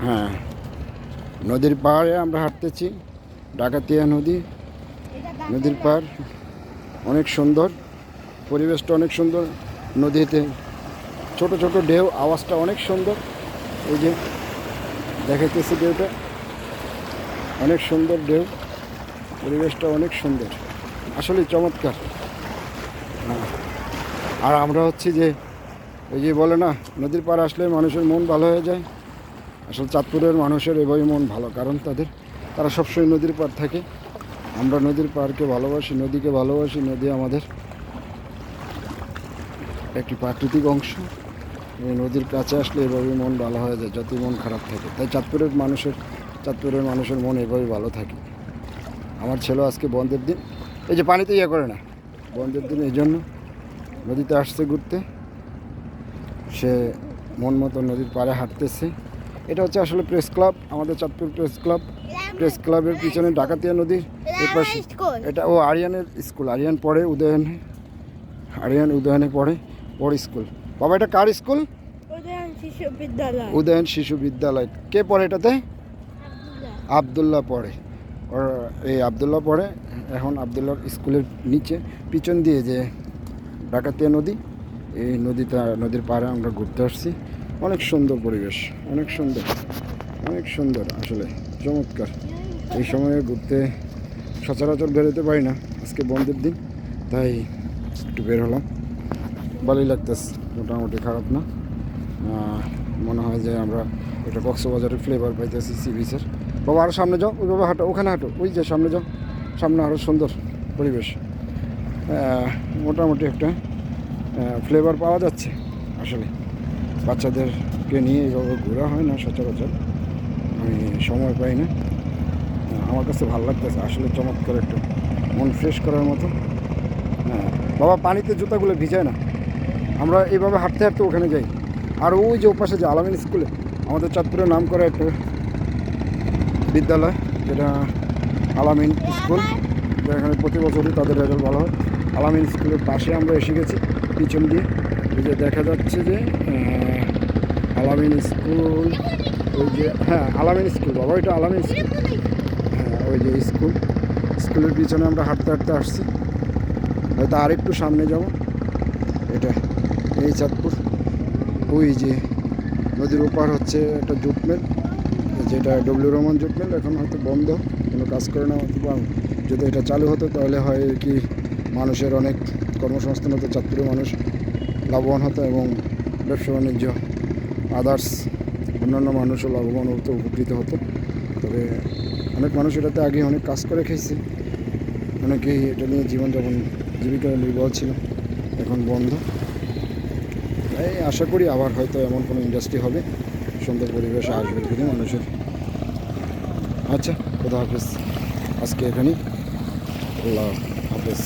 হ্যাঁ, নদীর পাড়ে আমরা হাঁটতেছি। ডাকাতিয়া নদী, নদীর পাড় অনেক সুন্দর, পরিবেশটা অনেক সুন্দর। নদীতে ছোট ছোট ঢেউ, আওয়াজটা অনেক সুন্দর। এই যে দেখাইতেছি ঢেউটা, অনেক সুন্দর ঢেউ, পরিবেশটা অনেক সুন্দর, আসলে চমৎকার। আর আমরা হচ্ছি যে ওই যে বলে না, নদীর পাড় আসলে মানুষের মন ভালো হয়ে যায়। আসলে চাঁদপুরের মানুষের এভাবেই মন ভালো, কারণ তারা সবসময় নদীর পাড় থাকে। আমরা নদীর পাড়কে ভালোবাসি, নদীকে ভালোবাসি। নদী আমাদের একটি প্রাকৃতিক অংশ। এই নদীর কাছে আসলে এভাবেই মন ভালো হয়ে যায়, যতই মন খারাপ থাকে। তাই চাঁদপুরের মানুষের মন এভাবেই ভালো থাকে। আমার ছেলে আজকে বন্ধের দিন, এই যে পানিতে ইয়ে করে না, বন্ধের দিন এই জন্য নদীতে আসছে ঘুরতে। সে মন মতো নদীর পাড়ে হাঁটতেছে। এটা হচ্ছে আসলে প্রেস ক্লাব, আমাদের চাঁদপুর প্রেস ক্লাব। প্রেস ক্লাবের পিছনে ডাকাতিয়া নদীর এর পাশে এটা আরিয়ানের স্কুল। আরিয়ান পড়ে উদয়নে, পড়ে স্কুল। বাবা, এটা কার স্কুল? উদয়ন শিশু বিদ্যালয়। কে পড়ে এটাতে? আবদুল্লাহ পড়ে। এই আবদুল্লাহ পড়ে। এখন আবদুল্লাহর স্কুলের নিচে পিছন দিয়ে যে ডাকাতিয়া নদী, এই নদীর পাড়ে আমরা ঘুরতে আসছি। অনেক সুন্দর পরিবেশ, অনেক সুন্দর আসলে চমৎকার। এই সময়ে ঘুরতে সচরাচর বেরোতে পারি না, আজকে বন্ধের দিন তাই একটু বের হলাম। ভালোই লাগতেছে, মোটামুটি খারাপ না। মনে হয় যে আমরা একটা কক্সবাজারের ফ্লেভার পাইতেছি সি বিচের। বাবা আরও সামনে যাও, ওইভাবে হাঁটো, ওখানে হাঁটো, ওই যে সামনে যাও, সামনে আরও সুন্দর পরিবেশ। মোটামুটি একটা ফ্লেভার পাওয়া যাচ্ছে। আসলে বাচ্চাদেরকে নিয়ে এইভাবে ঘোরা হয় না সচরাচর, আমি সময় পাই না। আমার কাছে ভালো লাগতেছে, আসলে চমৎকার, একটু মন ফ্রেশ করার মতো। হ্যাঁ বাবা, পানিতে জুতাগুলো ভিজায় না, আমরা এইভাবে হাঁটতে হাঁটতে ওখানে যাই। আর ওই যে ওপাশে যে আলামিন স্কুলে, আমাদের চাঁদপুরের নাম করা একটা বিদ্যালয়, যেটা আলামিন স্কুল, এখানে প্রতি বছরই তাদের রেজাল্ট ভালো হয়। আলামিন স্কুলের পাশে আমরা এসে গেছি, পিছন দিয়ে ওই যে দেখা যাচ্ছে যে আলামিন স্কুল। ওই যে হ্যাঁ আলামিন স্কুল, বাবা ওইটা আলামিন স্কুল। হ্যাঁ ওই যে স্কুলের পিছনে আমরা হাঁটতে হাঁটতে আসছি। হয়তো আরেকটু সামনে যাব। এটা এই চাঁদপুর। ওই যে নদীর ওপার হচ্ছে একটা জুট মিল, যেটা ডব্লিউ রহমান জুট মিল, এখন হয়তো বন্ধ, কোনো কাজ করে না হয়তো। যদি এটা চালু হতো তাহলে হয় কি মানুষের অনেক কর্মসংস্থান হতো, চাঁদপুরের মানুষ লাভবান হতো এবং ব্যবসা বাণিজ্য আদার্স অন্যান্য মানুষও লাভবান হতো, উপকৃত হতো। তবে অনেক মানুষ এটাতে আগে অনেক কাজ করে খেয়েছে, অনেকেই এটা নিয়ে জীবিকা নির্ভর ছিল, এখন বন্ধ। তাই আশা করি আবার হয়তো এমন কোনো ইন্ডাস্ট্রি হবে, সুন্দর পরিবেশ আসবে ফিরে মানুষের। আচ্ছা, খোদা হাফেজ, আজকে এখানেই, আল্লাহ হাফেজ।